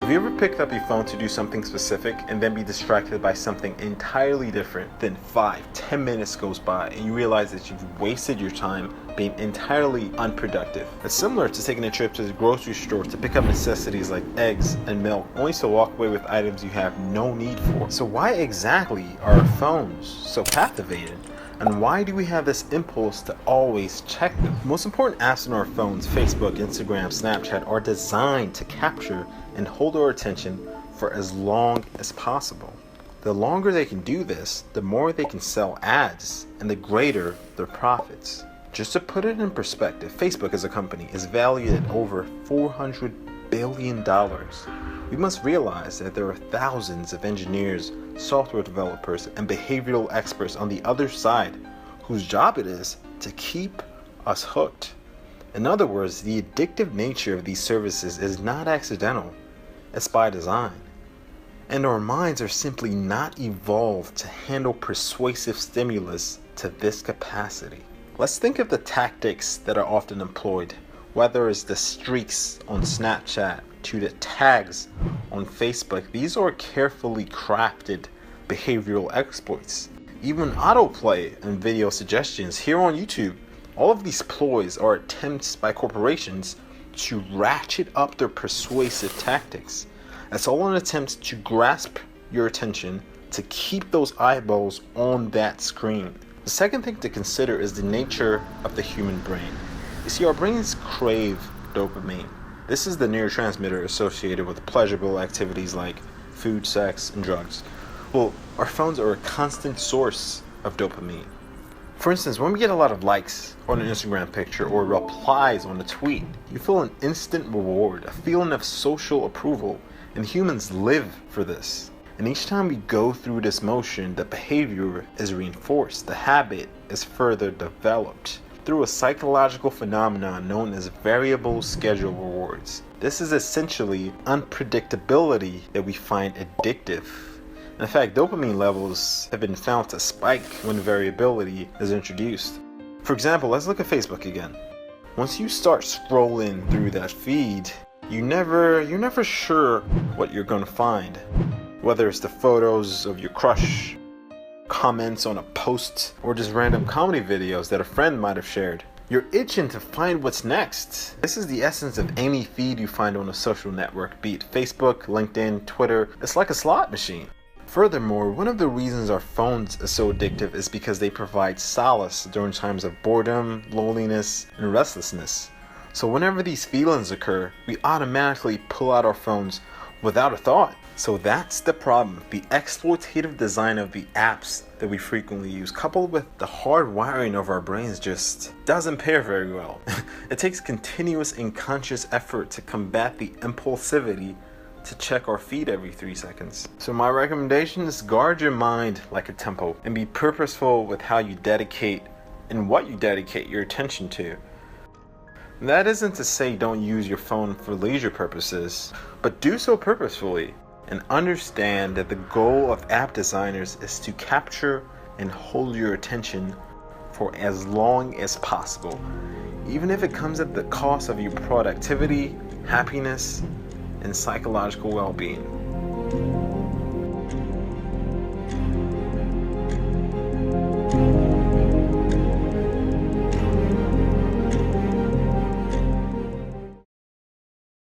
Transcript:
Have you ever picked up your phone to do something specific and then be distracted by something entirely different? Then 5-10 minutes goes by and you realize that you've wasted your time being entirely unproductive. It's similar to taking a trip to the grocery store to pick up necessities like eggs and milk, only to walk away with items you have no need for. So why exactly are our phones so captivated? And why do we have this impulse to always check them? The most important apps on our phones, Facebook, Instagram, Snapchat, are designed to capture and hold our attention for as long as possible. The longer they can do this, the more they can sell ads and the greater their profits. Just to put it in perspective, Facebook as a company is valued at over $400 billion. We must realize that there are thousands of engineers, software developers, and behavioral experts on the other side whose job it is to keep us hooked. In other words, the addictive nature of these services is not accidental, it's by design. And our minds are simply not evolved to handle persuasive stimulus to this capacity. Let's think of the tactics that are often employed, whether it's the streaks on Snapchat to the tags on Facebook. These are carefully crafted behavioral exploits. Even autoplay and video suggestions here on YouTube. All of these ploys are attempts by corporations to ratchet up their persuasive tactics. It's all an attempt to grasp your attention to keep those eyeballs on that screen. The second thing to consider is the nature of the human brain. You see, our brains crave dopamine. This is the neurotransmitter associated with pleasurable activities like food, sex, and drugs. Well, our phones are a constant source of dopamine. For instance, when we get a lot of likes on an Instagram picture or replies on a tweet, you feel an instant reward, a feeling of social approval, and humans live for this. And each time we go through this motion, the behavior is reinforced, the habit is further developed through a psychological phenomenon known as variable schedule rewards. This is essentially unpredictability that we find addictive. In fact, dopamine levels have been found to spike when variability is introduced. For example, let's look at Facebook again. Once you start scrolling through that feed, you're never sure what you're gonna find. Whether it's the photos of your crush, comments on a post, or just random comedy videos that a friend might have shared. You're itching to find what's next. This is the essence of any feed you find on a social network, be it Facebook, LinkedIn, Twitter. It's like a slot machine. Furthermore, one of the reasons our phones are so addictive is because they provide solace during times of boredom, loneliness, and restlessness. So whenever these feelings occur, we automatically pull out our phones without a thought. So that's the problem. The exploitative design of the apps that we frequently use, coupled with the hardwiring of our brains, just doesn't pair very well. It takes continuous and conscious effort to combat the impulsivity to check our feed every 3 seconds. So my recommendation is guard your mind like a temple and be purposeful with how you dedicate and what you dedicate your attention to. That isn't to say don't use your phone for leisure purposes, but do so purposefully. And understand that the goal of app designers is to capture and hold your attention for as long as possible, even if it comes at the cost of your productivity, happiness, and psychological well-being.